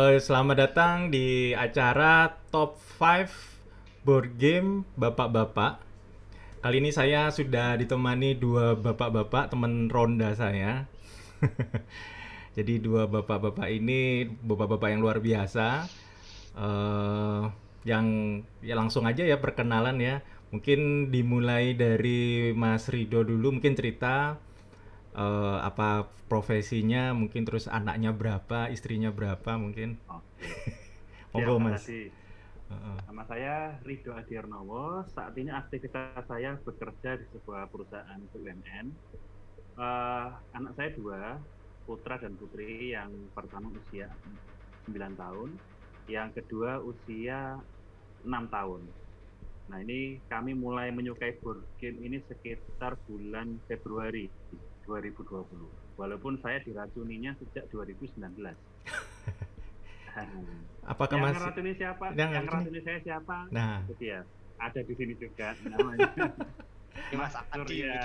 Selamat datang di acara Top 5 Board Game Bapak-bapak. Kali ini saya sudah ditemani dua bapak-bapak teman ronda saya. Jadi dua bapak-bapak ini bapak-bapak yang luar biasa. eh yang ya langsung aja ya perkenalan ya. Mungkin dimulai dari Mas Rido dulu, mungkin cerita apa profesinya, mungkin terus anaknya berapa, istrinya berapa mungkin. Oke, Monggo siap Mas Mas. Adi. Heeh. Nama saya Rido Adirnowo. Saat ini aktivitas saya bekerja di sebuah perusahaan BUMN. Anak saya dua, putra dan putri. Yang pertama usia 9 tahun, yang kedua usia 6 tahun. Nah, ini kami mulai menyukai board game ini sekitar bulan Februari 2020. Walaupun saya diracuninya sejak 2019. Apakah Yang Mas ngeracuni siapa? yang Yang harus ini? ngeracuni saya siapa? Nah, Itu dia. Ada di sini juga namanya Ini Mas Mas Adi ini. Surya.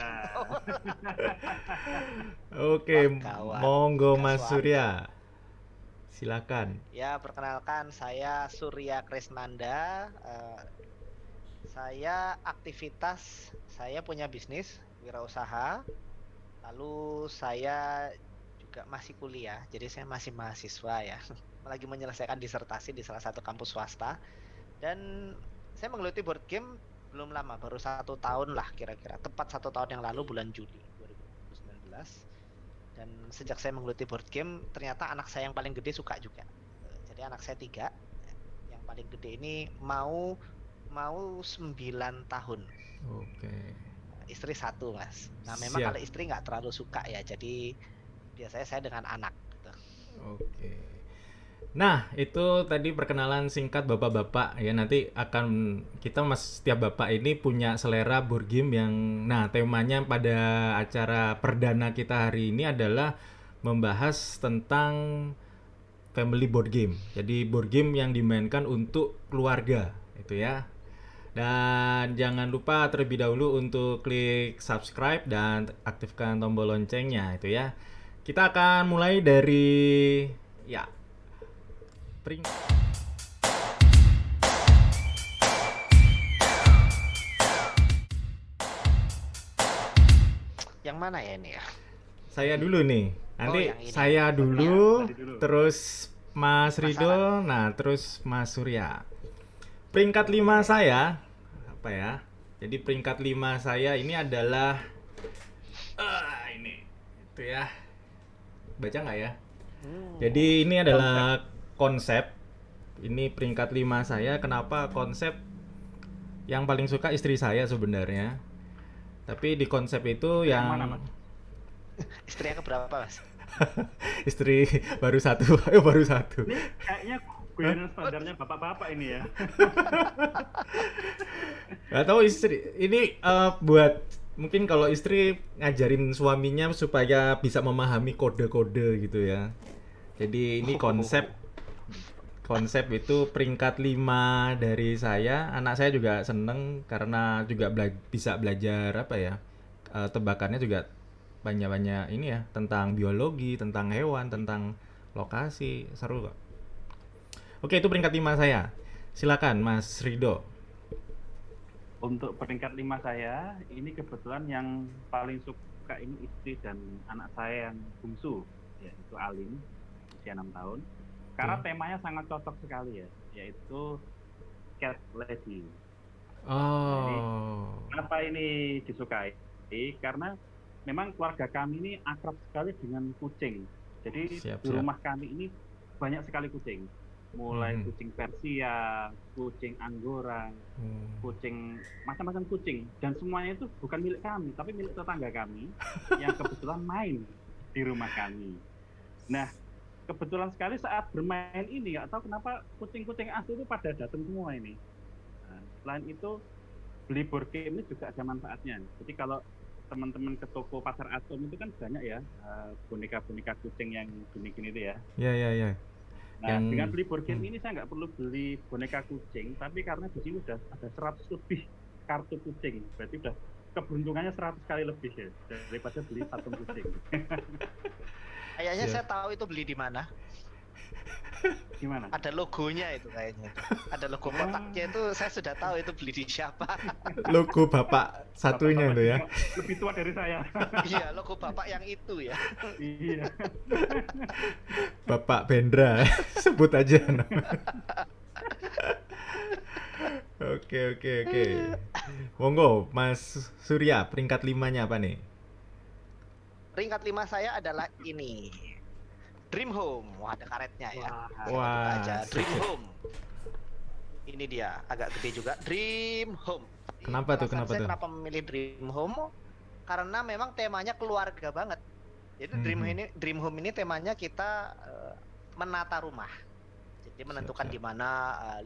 oke, Wah, gawat. monggo Gas Mas warga. Surya. Silakan. Ya, perkenalkan saya Surya Kresnanda. Saya aktivitas, saya punya bisnis wirausaha. Lalu saya juga masih kuliah, jadi saya masih mahasiswa ya. Lagi menyelesaikan disertasi di salah satu kampus swasta. Dan saya menggeluti board game belum lama, baru 1 tahun lah kira-kira. Tepat 1 tahun yang lalu bulan Juli 2019. Dan sejak saya menggeluti board game, ternyata anak saya yang paling gede suka juga. Jadi anak saya 3, yang paling gede ini mau mau 9 tahun. Oke. Istri 1 Mas. Nah memang Siap. kalau istri nggak terlalu suka ya, jadi biasanya saya dengan anak gitu. Oke. Nah, itu tadi perkenalan singkat bapak-bapak ya. Nanti akan kita mas setiap bapak ini punya selera board game yang nah temanya pada acara perdana kita hari ini adalah membahas tentang family board game. Jadi board game yang dimainkan untuk keluarga itu ya. Dan jangan lupa terlebih dahulu untuk klik subscribe dan aktifkan tombol loncengnya itu ya. Kita akan mulai dari ya pring. Yang mana ya ini ya? Saya dulu nih. Oh Nanti yang ini. saya Surya, dulu, tadi dulu. terus Mas Mas Rido, Alan. nah terus Mas Surya. Peringkat 5 Oke. saya apa ya? Jadi peringkat 5 saya ini adalah ini itu ya. Baca nggak ya? Hmm. Jadi ini Konsep. adalah konsep. Ini peringkat 5 saya. Kenapa konsep yang paling suka istri saya sebenarnya. Tapi di konsep itu Istri yang mana, yang Mas? Istri yang keberapa Mas? istri baru satu, ayo baru satu. Ini kayaknya Hah? guyonan standarnya bapak-bapak ini ya. Gak tahu istri. Ini buat mungkin kalau istri ngajarin suaminya supaya bisa memahami kode-kode gitu ya. Jadi ini konsep Oh. konsep itu peringkat 5 dari saya. Anak saya juga seneng karena juga bisa belajar apa ya, tebakannya juga banyak-banyak ini ya, tentang biologi, tentang hewan, tentang lokasi. Seru kok. Oke, itu peringkat 5 saya. Silakan Mas Rido. Untuk peringkat 5 saya, ini kebetulan yang paling suka ini istri dan anak saya yang bungsu, yaitu Alin, usia 6 tahun. Karena Oke. temanya sangat cocok sekali ya, yaitu Cat Lady. Nah, ini Oh. kenapa ini disukai? Karena memang keluarga kami ini akrab sekali dengan kucing. Jadi Siap, di siap. rumah kami ini banyak sekali kucing. Mulai Mhm. kucing Persia, kucing Angora, Hmm. kucing, macam-macam kucing. Dan semuanya itu bukan milik kami, tapi milik tetangga kami yang kebetulan main di rumah kami. Nah, kebetulan sekali saat bermain ini, nggak tahu kenapa kucing-kucing asli itu pada datang semua ini. Nah, selain itu, beli board game ini juga ada manfaatnya. Jadi kalau teman-teman ke toko pasar Atom itu kan banyak ya boneka-boneka kucing yang gini-gini itu ya. Ya, ya, ya. Nah, dengan Yang beli board game hmm. ini saya nggak perlu beli boneka kucing, tapi karena di sini udah ada 100 lebih kartu kucing, berarti udah keberuntungannya 100 kali lebih ya daripada beli patung kucing. Kayaknya Siap. saya tahu itu beli di mana. Gimana? Ada logonya itu kayaknya. Ada logo Oh. kotaknya itu saya sudah tahu itu beli di siapa. Logo bapak satunya itu ya. Bapak-bapak lebih tua dari saya. Iya, logo bapak yang itu ya. Iya. Bapak Bendra. Sebut aja namanya. Oke. Monggo, Mas Surya, peringkat 5-nya apa nih? Peringkat 5 saya adalah ini. Dream Home. Wah, ada karetnya ya. Wah. Saya buka Wah, aja. asik. Dream Home. Ini dia, agak gede juga. Dream Home. Kenapa tuh, Alasan kenapa saya tuh? kenapa memilih Dream Home? Karena memang temanya keluarga banget. Jadi Mhm. Dream Home ini temanya kita menata rumah. Jadi menentukan Siap. di mana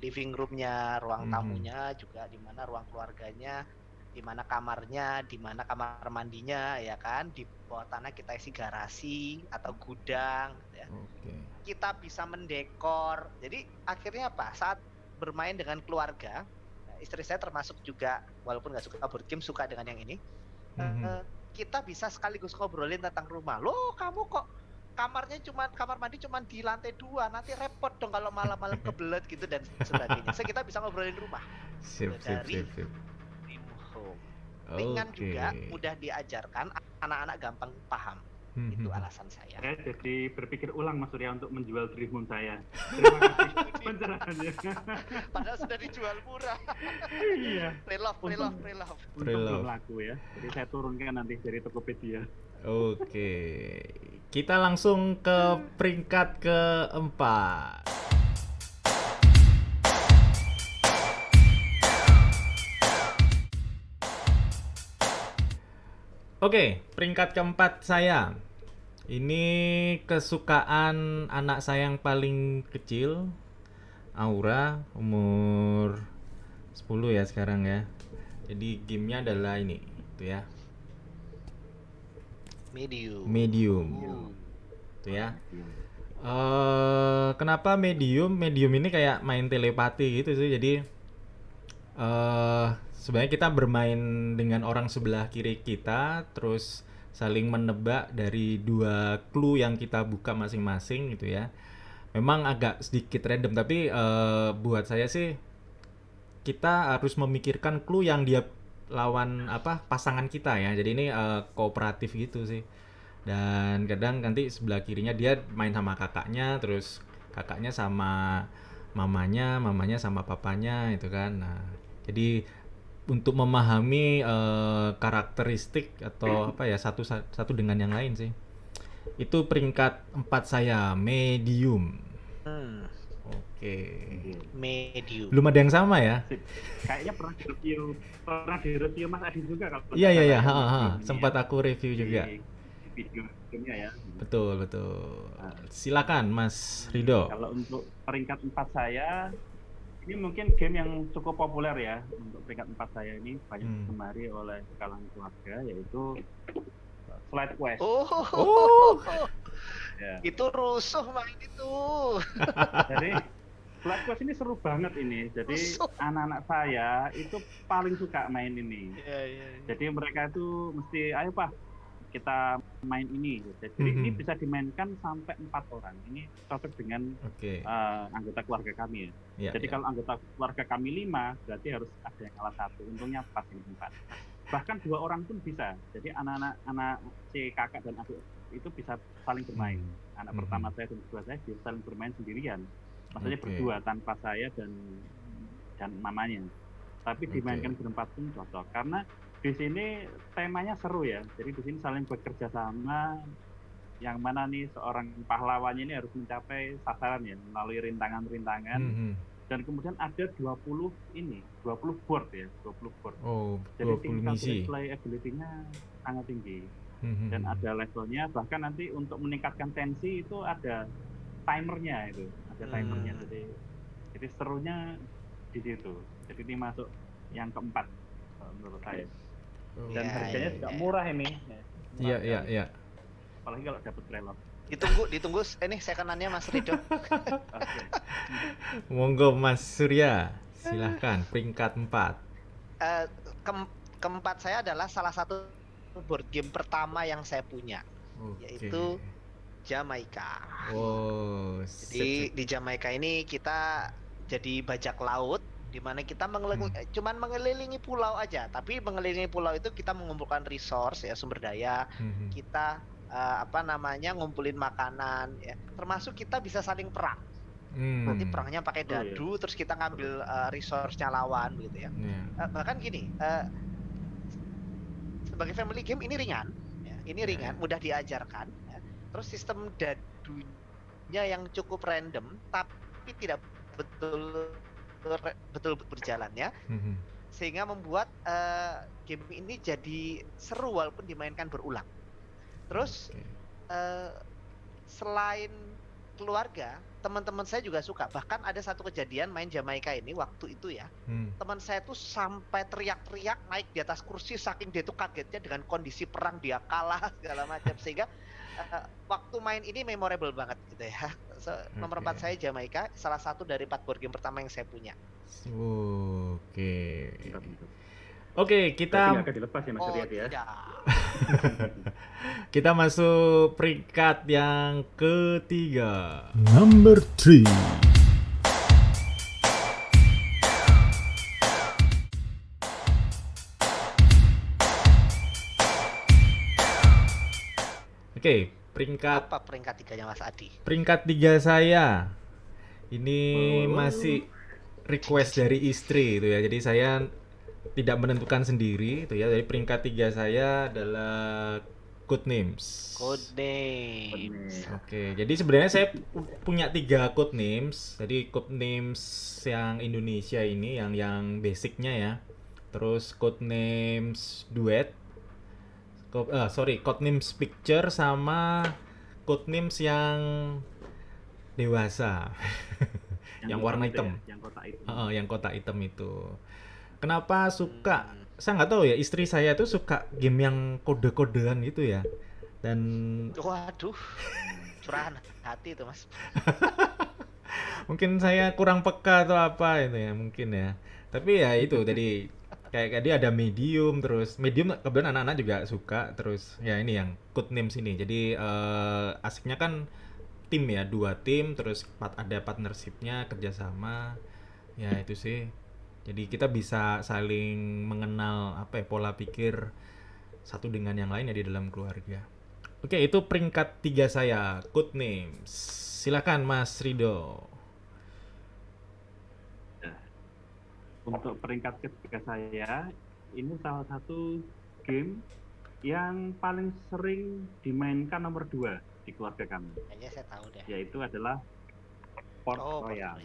living room-nya, ruang Mhm. tamunya, juga di mana ruang keluarganya, di mana kamarnya, di mana kamar mandinya, ya kan? Di bawah tanah kita isi garasi atau gudang, ya. Oke. Kita bisa mendekor. Jadi akhirnya apa? Saat bermain dengan keluarga, istri saya termasuk juga, walaupun nggak suka board game, suka dengan yang ini. Mhm. Kita bisa sekaligus ngobrolin tentang rumah. Loh, kamu kok kamar mandi cuman di lantai 2, nanti repot dong kalau malam-malam kebelet gitu dan sebagainya. So, kita bisa ngobrolin rumah Sip. dari Dream Home. Ringan Oke. juga, mudah diajarkan, anak-anak gampang paham. Itu Mhm. alasan saya. Saya jadi berpikir ulang Mas Surya untuk menjual Dream Home saya. Terima kasih pencerahannya. Padahal sudah dijual murah. Iya. Pre-love. Untung Pre-love. belum laku ya. Jadi saya turunkan nanti dari Tokopedia. Oke. Kita langsung ke peringkat keempat. Oke, peringkat keempat saya. Ini kesukaan anak saya yang paling kecil, Aura, umur 10 ya sekarang ya. Jadi gamenya adalah ini, itu ya, Medium. Itu ya. Kenapa Medium? Medium ini kayak main telepati gitu sih. Jadi sebenarnya kita bermain dengan orang sebelah kiri kita, terus saling menebak dari 2 clue yang kita buka masing-masing gitu ya. Memang agak sedikit random, tapi buat saya sih kita harus memikirkan clue yang dia lawan pasangan kita ya. Jadi ini kooperatif gitu sih. Dan kadang nanti sebelah kirinya dia main sama kakaknya, terus kakaknya sama mamanya, mamanya sama papanya itu kan. Nah, jadi untuk memahami karakteristik atau satu dengan yang lain sih. Itu peringkat 4 saya, Medium. Oke. Medium. Belum ada yang sama ya? Sip. Kayaknya pernah direview Mas Adi juga kalau Iya, Medium ini sempat ya. aku review juga. Di video-videonya ya. Betul. Silakan Mas Rido. Kalau untuk peringkat 4 saya, ini mungkin game yang cukup populer ya. Untuk peringkat 4 saya ini banyak digemari oleh kalangan keluarga, yaitu Slide Quest. Oh. Ya. Itu rusuh main itu. Jadi Slide Quest ini seru banget ini. Jadi anak-anak saya itu paling suka main ini. Iya. Jadi mereka itu mesti, ayo Pak, kita main ini. Jadi ini bisa dimainkan sampai 4 orang. Ini cocok dengan anggota keluarga kami ya. Jadi kalau anggota keluarga kami 5, berarti harus ada yang kalah 1. Untungnya pas ini 4. Bahkan 2 orang pun bisa. Jadi anak si kakak dan adik itu bisa saling bermain. Anak pertama saya dan kedua saya bisa saling bermain sendirian. Maksudnya berdua tanpa saya dan mamanya. Tapi dimainkan berempat pun cocok. Karena di sini temanya seru ya. Jadi di sini saling bekerja sama. Yang mana nih seorang pahlawannya ini harus mencapai sasaran ya melalui rintangan-rintangan. Dan kemudian ada 20 board ya, 20 board. Oh, 20 jadi tingkat misi. play ability-nya sangat tinggi. Dan ada levelnya, bahkan nanti untuk meningkatkan tensi itu ada timernya itu, ada timernya. Jadi serunya di situ. Jadi ini masuk yang keempat menurut saya. Dan harganya juga murah ini. Iya. Apalagi kalau dapat pre-love. Ditunggu ini second-nya Mas Rido. Okay. Monggo Mas Surya, silahkan peringkat 4. Keempat saya adalah salah satu board game pertama yang saya punya, yaitu Jamaika. Oh, sip, Jadi sip. di Jamaika ini kita jadi bajak laut, di mana kita cuman mengelilingi pulau aja. Tapi mengelilingi pulau itu kita mengumpulkan resource ya, sumber daya. Mhm. Kita ngumpulin makanan ya. Termasuk kita bisa saling perang. Nanti perangnya pakai Oh, iya. dadu, terus kita ngambil resource-nya lawan begitu ya. Iya. Bahkan gini, sebagai family game ini ringan, ya. Ini Ya, ringan, ya. mudah diajarkan. Ya. Terus sistem dadunya yang cukup random, tapi tidak betul berjalan ya, Mhm. sehingga membuat game ini jadi seru walaupun dimainkan berulang. Terus Oke. selain keluarga, teman-teman saya juga suka. Bahkan ada satu kejadian main Jamaika ini waktu itu ya. Teman saya tuh sampai teriak-teriak naik di atas kursi saking dia tuh kagetnya dengan kondisi perang, dia kalah segala macam, sehingga waktu main ini memorable banget gitu ya. Nomor 4 saya Jamaika, salah satu dari 4 board game pertama yang saya punya. Oke. Mantap, mantap. Oke, Berarti kita nggak akan dilepas ya Mas Riyad ya? Tidak. kita masuk peringkat yang ketiga. Number 3. Oke, peringkat Apa peringkat 3-nya Mas Adi? peringkat 3 saya. Ini Wow. masih request dari istri itu ya. Jadi saya tidak menentukan sendiri itu ya. Jadi peringkat 3 saya adalah Codenames. Codenames. Oke, jadi sebenarnya saya punya 3 Codenames. Jadi Codenames yang Indonesia ini yang basicnya ya. Terus Codenames Duet. Codenames Picture sama Codenames yang dewasa. Yang warna itu ya, hitam. yang kotak itu. Yang kotak hitam itu. Kenapa suka? Saya nggak tahu ya. Istri saya tuh suka game yang kode-kodean gitu ya. Dan Waduh, curahan hati itu Mas. mungkin saya kurang peka atau apa itu ya mungkin ya. Tapi ya itu tadi kayak dia ada medium, terus medium kebetulan anak-anak juga suka, terus ya ini yang Codenames ini. Jadi asiknya kan tim ya, 2 tim, terus ada partnership-nya, kerjasama. Ya itu sih. Jadi kita bisa saling mengenal pola pikir satu dengan yang lain ya di dalam keluarga. Oke, itu peringkat 3 saya, Codenames. Silakan Mas Rido. Untuk peringkat ketiga saya, ini salah satu game yang paling sering dimainkan nomor 2 di keluarga kami. Kayaknya saya tahu deh. Yaitu adalah Port Royal.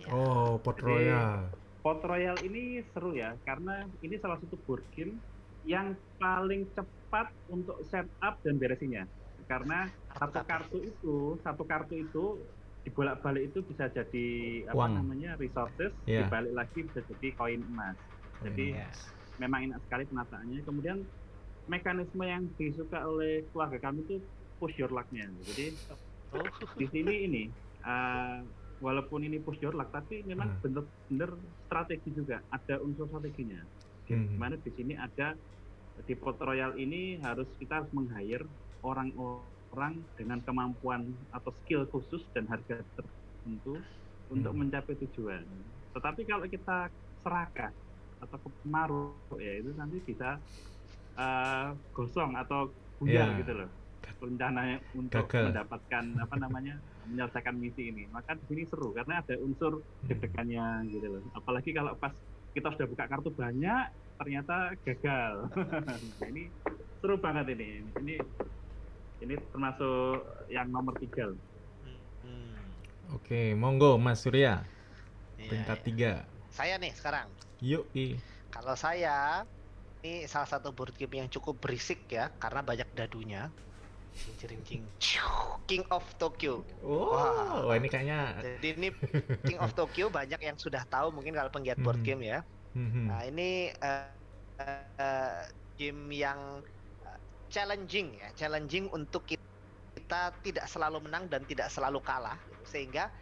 Port Jadi, Royal. Port Royal ini seru ya, karena ini salah satu board game yang paling cepat untuk setup dan beresinnya. Karena satu kartu itu dibolak-balik itu bisa jadi resources, dibalik lagi bisa jadi koin emas. Jadi memang enak sekali penataannya. Kemudian mekanisme yang disuka oleh keluarga kami itu push your luck-nya. Jadi di sini ini walaupun ini push your luck, tapi memang benar-benar strategi juga, ada unsur strateginya. Di mana di sini ada di Port Royal ini kita harus meng-hire orang-orang dengan kemampuan atau skill khusus dan harga tertentu untuk mencapai tujuan. Tetapi kalau kita serakah atau kemaru ya itu nanti bisa gosong atau buyar gitu loh rencananya untuk mendapatkan menyelesaikan misi ini. Maka di sini seru karena ada unsur deg-degannya gitu loh. Apalagi kalau pas kita sudah buka kartu banyak ternyata gagal. Nah, ini seru banget ini. Ini termasuk yang nomor 3. Oke, monggo Mas Surya. Peringkat 3. Saya nih sekarang. Yuk. Kalau saya ini salah satu board game yang cukup berisik ya karena banyak dadunya. King of Tokyo. Wah, ini kayaknya. Jadi ini King of Tokyo banyak yang sudah tahu mungkin kalau penggiat board game ya. Nah ini game yang challenging untuk kita tidak selalu menang dan tidak selalu kalah, sehingga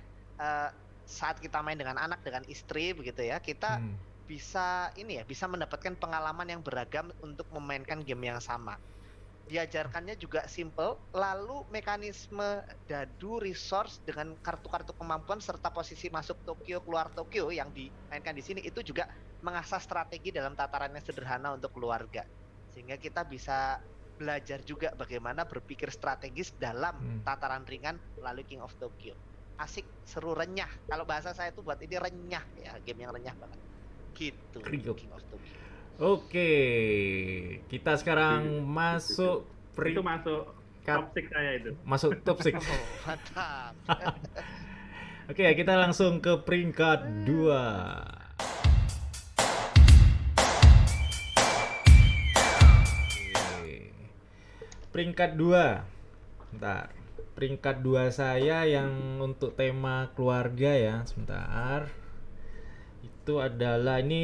saat kita main dengan anak, dengan istri begitu ya, kita bisa mendapatkan pengalaman yang beragam untuk memainkan game yang sama. diajarkannya juga simple, lalu mekanisme dadu, resource dengan kartu-kartu kemampuan serta posisi masuk Tokyo, keluar Tokyo yang dimainkan di sini itu juga mengasah strategi dalam tataran yang sederhana untuk keluarga. Sehingga kita bisa belajar juga bagaimana berpikir strategis dalam tataran ringan melalui King of Tokyo. Asik, seru, renyah. Kalau bahasa saya tuh buat ini renyah ya, game yang renyah banget. Gitu, Kriuk. King of Tokyo. Oke, kita sekarang masuk Itu masuk top 6 saya itu. masuk top 6. Oh, mantap. Oke, kita langsung ke peringkat 2. Peringkat 2. Bentar. Peringkat 2 saya yang untuk tema keluarga ya, sebentar. Itu adalah ini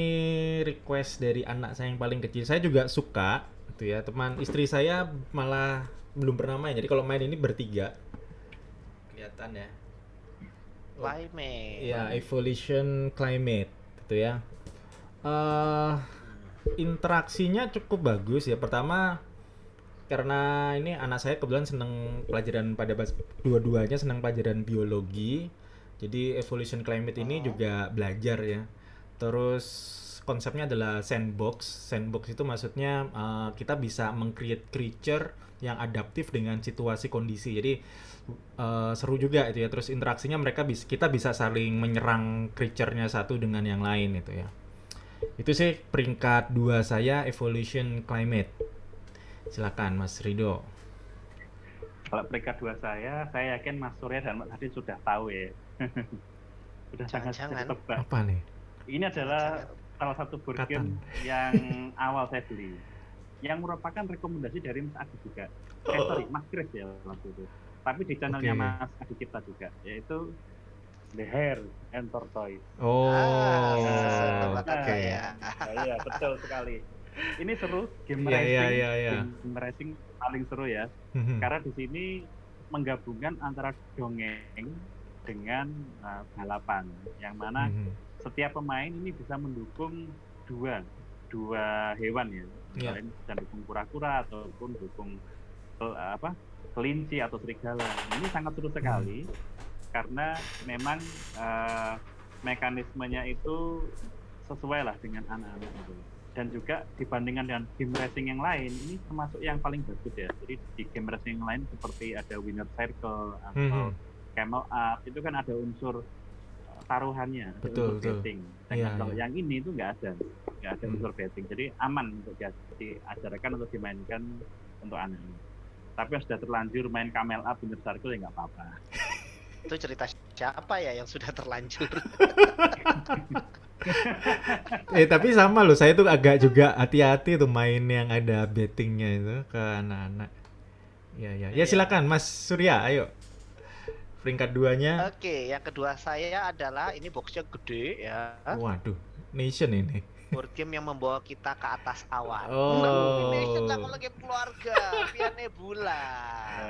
request dari anak saya yang paling kecil. Saya juga suka itu ya. Teman istri saya malah belum pernah main. Jadi kalau main ini bertiga. Kelihatan ya. Climate. Ya, Evolution Climate itu ya. Interaksinya cukup bagus ya. Pertama karena ini anak saya kebetulan senang pelajaran dua-duanya senang pelajaran biologi. Jadi Evolution Climate ini juga belajar ya. Terus konsepnya adalah sandbox. Sandbox itu maksudnya kita bisa meng-create creature yang adaptif dengan situasi kondisi. Jadi seru juga itu ya. Terus interaksinya kita bisa saling menyerang creature-nya satu dengan yang lain itu ya. Itu sih peringkat 2 saya Evolution Climate. Silakan Mas Rido. Kalau peringkat 2 saya yakin Mas Surya dan Mas Hadi sudah tahu ya. Sudah sangat Jangan-jangan. tebak. Apa nih? Ini adalah salah satu board game yang awal saya beli, yang merupakan rekomendasi dari Mas Adi juga. Sorry, Mas Chris ya waktu itu. Tapi di channelnya Oke. Mas Adi Cipta juga, yaitu The Hare and Tortoise. Oh, Oke. oke. Iya, betul sekali. Ini seru, game Iya, racing, iya, iya. game racing paling seru ya. Karena di sini menggabungkan antara dongeng dengan balapan, yang mana setiap pemain ini bisa mendukung dua hewan ya. Misalnya bisa dukung kura-kura ataupun dukung kelinci atau serigala. Ini sangat seru sekali karena memang mekanismenya itu sesuai lah dengan anak-anak itu. Dan juga dibandingkan dengan game racing yang lain, ini termasuk yang paling bagus ya. Jadi di game racing yang lain seperti ada winner circle atau camel up, itu kan ada unsur taruhannya, ada Betul, unsur betting. Kalau yang ini itu nggak ada unsur betting. Jadi aman untuk diajarkan atau dimainkan untuk anak ini. Tapi sudah terlanjur main camel up, winner circle ya nggak apa-apa. Itu cerita siapa ya yang sudah terlanjur? Tapi sama loh, saya tuh agak juga hati-hati tuh main yang ada bettingnya itu ke anak-anak. Ya silakan Mas Surya, ayo. Peringkat 2-nya. Oke, yang kedua saya adalah ini boxnya gede ya. Waduh, Nation ini. Board game yang membawa kita ke atas awan. Oh. Nation lah kalau game keluarga, Via Nebula.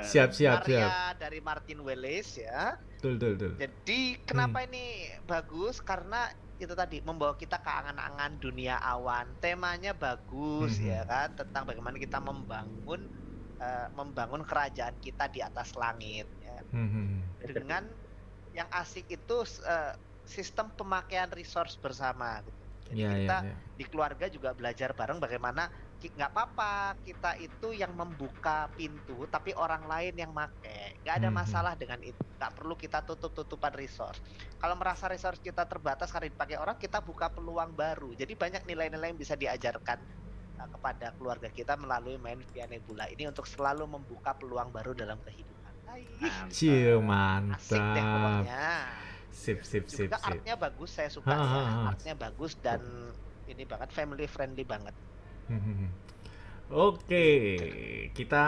Siap. Karya dari Martin Wallace ya. Betul. Jadi kenapa ini bagus? Karena itu tadi membawa kita ke angan-angan dunia awan. Temanya bagus ya kan, tentang bagaimana kita membangun kerajaan kita di atas langit ya. Dengan yang asik itu sistem pemakaian resource bersama gitu. Jadi kita di keluarga juga belajar bareng bagaimana nggak apa-apa kita itu yang membuka pintu tapi orang lain yang make, nggak ada masalah dengan itu, nggak perlu kita tutup-tutupan resource. Kalau merasa resource kita terbatas karena dipakai orang, kita buka peluang baru. Jadi banyak nilai-nilai yang bisa diajarkan kepada keluarga kita melalui main Via Nebula ini untuk selalu membuka peluang baru dalam kehidupan. Mantap. Asik deh pokoknya. Sip. Juga artnya bagus, saya suka artnya bagus dan ini banget family friendly banget. Oke, kita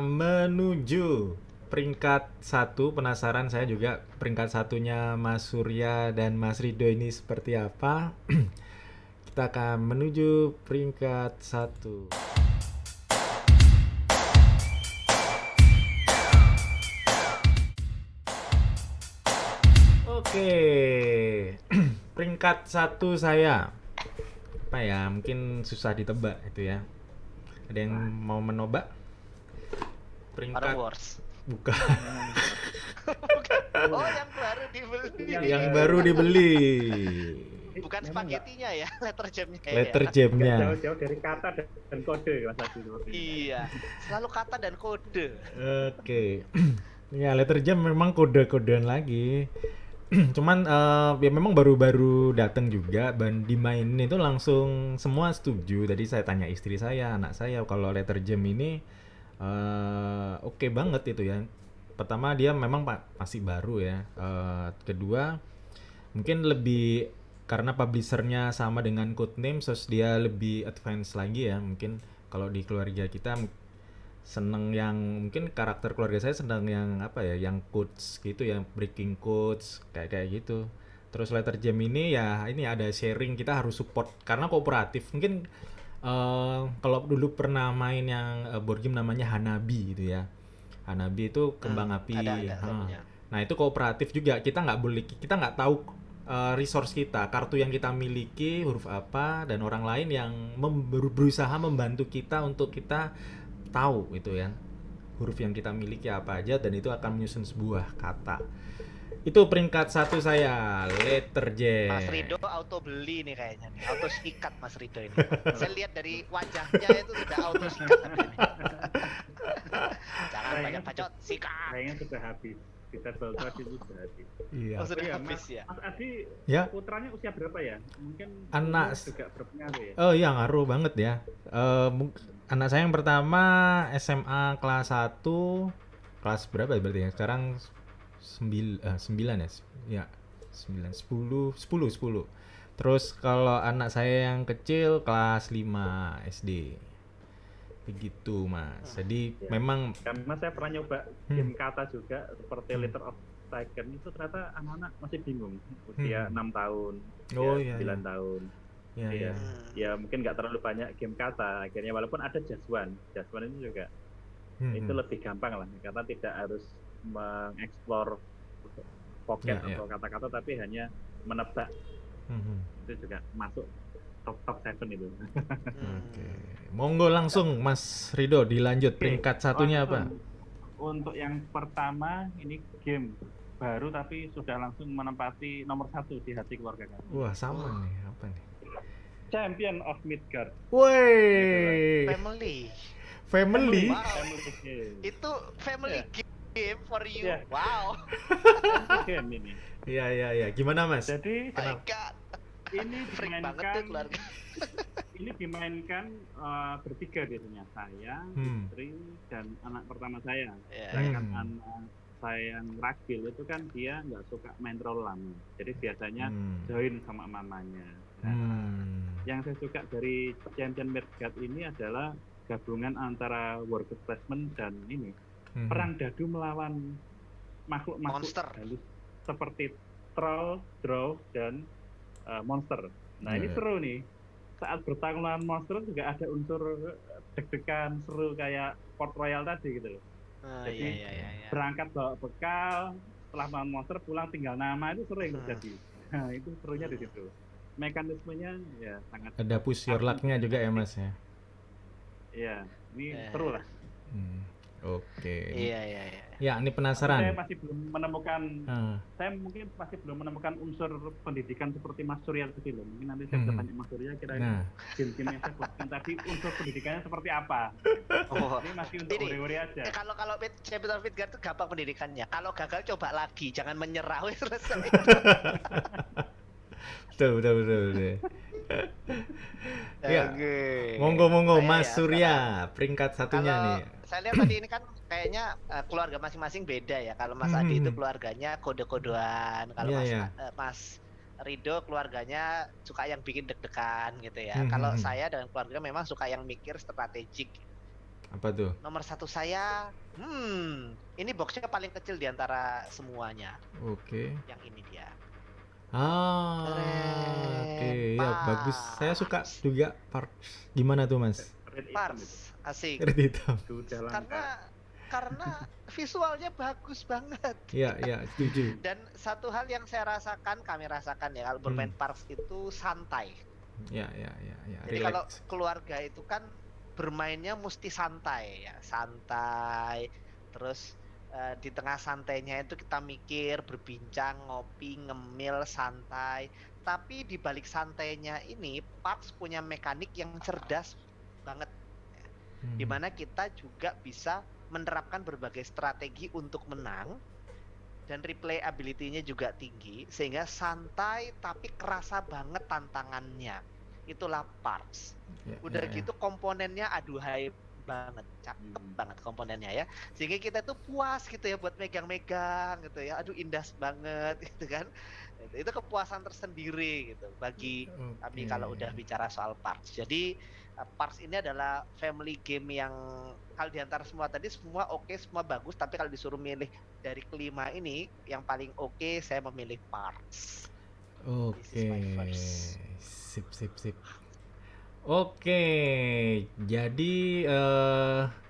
menuju peringkat 1. Penasaran saya juga peringkat 1-nya Mas Surya dan Mas Rido ini seperti apa. Kita akan menuju peringkat 1. Oke, peringkat 1 saya. Apa ya, mungkin susah ditebak itu ya. Ada yang mau menebak? peringkat Wars. bukan Oh, yang baru dibeli. yang baru dibeli. Bukan Memang nggak spaghettinya ya, letter jamnya Letter ya. jamnya. jauh-jauh dari kata dan kode Mas Adi seperti ini. Iya, selalu kata dan kode. Oke. Ya, letter jam memang kode-kodean lagi. Cuman ya memang baru-baru datang juga dan dimainin itu langsung semua setuju. Tadi saya tanya istri saya, anak saya kalau letter jam ini oke banget itu ya. Pertama dia memang masih baru ya. Kedua mungkin lebih karena publishernya sama dengan Codename, terus dia lebih advance lagi ya. Mungkin kalau di keluarga kita seneng yang mungkin karakter keluarga saya seneng yang apa ya, yang codes gitu ya, breaking codes kayak gitu. Terus letter jam ini ya ini ada sharing, kita harus support karena kooperatif. Mungkin kalau dulu pernah main yang board game namanya Hanabi gitu ya. Hanabi itu kembang api. Ada, saya punya. Nah itu kooperatif juga. Kita nggak tahu resource kita, kartu yang kita miliki huruf apa, dan orang lain yang berusaha membantu kita untuk kita tahu itu ya huruf yang kita miliki apa aja, dan itu akan menyusun sebuah kata. Itu peringkat 1 saya, letter J. Mas Rido auto beli nih kayaknya nih, auto sikat Mas Rido ini. Saya lihat dari wajahnya itu sudah auto sikat ini. Jangan banyak bacot, sikat. Kayaknya sudah habis. Kita baca itu sudah habis. Iya. Oh, sudah Oh iya, habis Mas, ya. Mas Adi, Ya. putranya usia berapa ya? Mungkin Anak- umur juga berpengaruh ya. Oh iya, ngaruh banget ya. Anak saya yang pertama SMA kelas 1, kelas berapa berarti ya? Sekarang 9 ya? Ya, 9, 10. Terus kalau anak saya yang kecil kelas 5 SD. Begitu, Mas. Jadi Ya. memang Karena saya pernah nyoba game kata juga seperti Letter of Tiger itu ternyata anak-anak masih bingung usia 6 tahun, Oh, ya, iya, 9 iya. tahun. ya, Iya. ya. Ya mungkin nggak terlalu banyak game kata akhirnya, walaupun ada Just1 itu juga itu lebih gampang lah karena tidak harus mengeksplor pocket Ya, ya. atau kata-kata tapi hanya menebak, Mhm. itu juga masuk top 7 itu. Oke. Monggo langsung Mas Rido dilanjut, peringkat satunya apa? Untuk yang pertama ini game baru tapi sudah langsung menempati nomor 1 di hati keluarga kami. Wah, sama nih, apa nih? Champion of Midgard. Woi, Family. family. Wow. Family game. Itu family game for you. Iya. Wow. Family game ini. Iya. Gimana, Mas? Jadi My God. ini Freak banget tuh dimainkan keluarga. ini dimainkan bertiga biasanya, saya, istri, dan anak pertama saya. Ya. Sedangkan anak saya yang ragil itu kan dia nggak suka main terlalu lama, jadi biasanya join sama mamanya. Nah, yang saya suka dari Champion Midgard ini adalah gabungan antara worker placement dan ini perang dadu melawan makhluk-makhluk Monster. halus seperti troll, drow, dan monster. Nah ini seru nih. Saat bertarung lawan monster juga ada unsur deg-degan seru kayak Port Royal tadi gitu loh. Jadi Iya. berangkat bawa bekal, setelah lawan monster pulang tinggal nama, itu seru yang terjadi. Nah itu serunya di situ. Mekanismenya ya sangat. Ada push your luck-nya juga ya, Mas ya. Iya, ini seru lah. Oke. Iya. Ya, ini Saya penasaran. masih belum menemukan. Ah, Saya mungkin masih belum menemukan unsur pendidikan seperti Mas Surya tadi loh. Mungkin nanti saya bisa tanya Mas Surya kira-kira Nah, game-game yang saya buatkan tadi unsur pendidikannya seperti apa. Oh. Ini masih untuk Ini, ore-ore aja. Kalau Champion of Midgard itu gampang pendidikannya. Kalau gagal coba lagi, jangan menyerah. Wes selesai. betul. Ya, Oke. monggo Saya Mas ya, Surya, peringkat satunya Kalau nih. saya lihat tadi ini kan kayaknya keluarga masing-masing beda ya. Kalau Mas Adi itu keluarganya kode-kodean. Kalau Iya. Mas Rido keluarganya suka yang bikin deg-degan gitu ya. Kalau saya dan keluarga memang suka yang mikir strategik. Apa tuh? Nomor 1 saya, ini boxnya paling kecil di antara semuanya. Oke. Yang ini dia. Oke, ya bagus. Saya suka Parts. juga parts. Gimana tuh, Mas? Red Item Pars, asik. Red hitam. itu dalam Karena visualnya bagus banget. Iya, setuju. Dan satu hal yang kami rasakan ya kalau bermain Pars itu santai. Ya. Jadi kalau keluarga itu kan bermainnya mesti santai ya, santai. Terus di tengah santainya itu kita mikir, berbincang, ngopi, ngemil, santai. Tapi di balik santainya ini, Parks punya mekanik yang cerdas banget. Di mana kita juga bisa menerapkan berbagai strategi untuk menang dan replayability-nya juga tinggi sehingga santai tapi kerasa banget tantangannya. Itulah Parks. Udah gitu komponennya aduhai banget, cakep banget komponennya ya, sehingga kita tuh puas gitu ya buat megang-megang gitu ya, aduh indah banget gitu kan. Itu kepuasan tersendiri gitu bagi kami kalau udah bicara soal Parks. Jadi Parks ini adalah family game yang kalau diantara semua tadi semua oke, semua bagus, tapi kalau disuruh milih dari kelima ini yang paling oke, saya memilih Parks. Oke, sip. Oke, jadi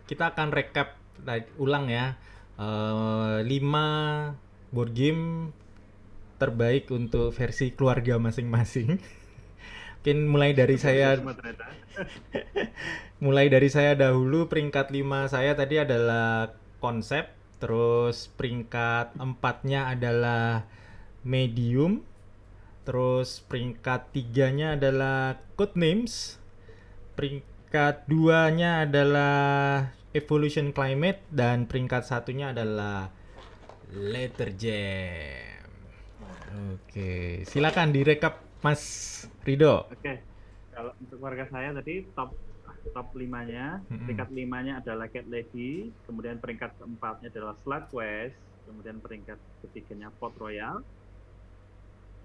kita akan recap ulang ya. 5 board game terbaik untuk versi keluarga masing-masing. Mungkin mulai dari saya dahulu. Peringkat 5 saya tadi adalah konsep, terus peringkat 4-nya adalah medium, terus peringkat 3-nya adalah Codenames, peringkat 2-nya adalah Evolution Climate, dan peringkat 1-nya adalah Letter Jam. Oke, silakan direkap Mas Rido. Oke, kalau untuk warga saya tadi top 5-nya, peringkat 5-nya adalah Cat Lady, kemudian peringkat keempatnya adalah Slot Quest, kemudian peringkat ketiganya Port Royal,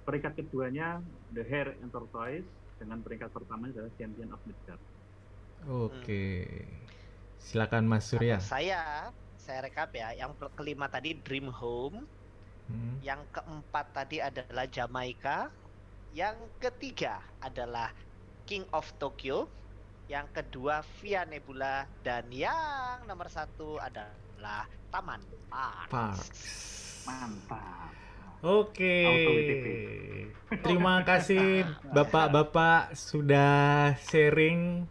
peringkat keduanya The Hare and Tortoise, dengan peringkat pertamanya adalah Champion of Midgard. Oke, silakan Mas Surya. Saya rekap ya. Yang kelima tadi Dream Home, yang keempat tadi adalah Jamaica, yang ketiga adalah King of Tokyo, yang kedua Via Nebula, dan yang nomor 1 adalah Taman Parks. Mantap. Oke, terima kasih bapak-bapak sudah sharing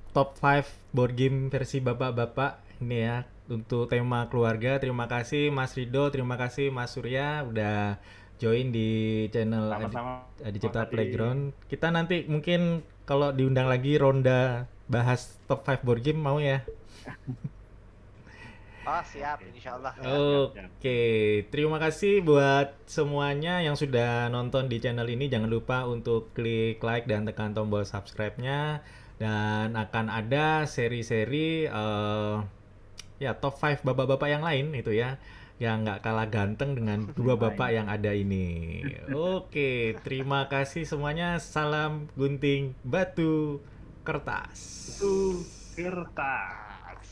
top 5 board game versi bapak-bapak ini ya untuk tema keluarga. Terima kasih Mas Rido, terima kasih Mas Surya udah join di channel Adicipta Playground. Kita nanti mungkin kalau diundang lagi ronda bahas top 5 board game mau ya? Oh siap, insya Allah. Oke, terima kasih buat semuanya yang sudah nonton di channel ini. Jangan lupa untuk klik like dan tekan tombol subscribe-nya. Dan akan ada seri-seri ya top 5 bapak-bapak yang lain itu ya, yang nggak kalah ganteng dengan dua bapak yang ada ini. Oke, terima kasih semuanya. Salam gunting batu kertas. Kertas.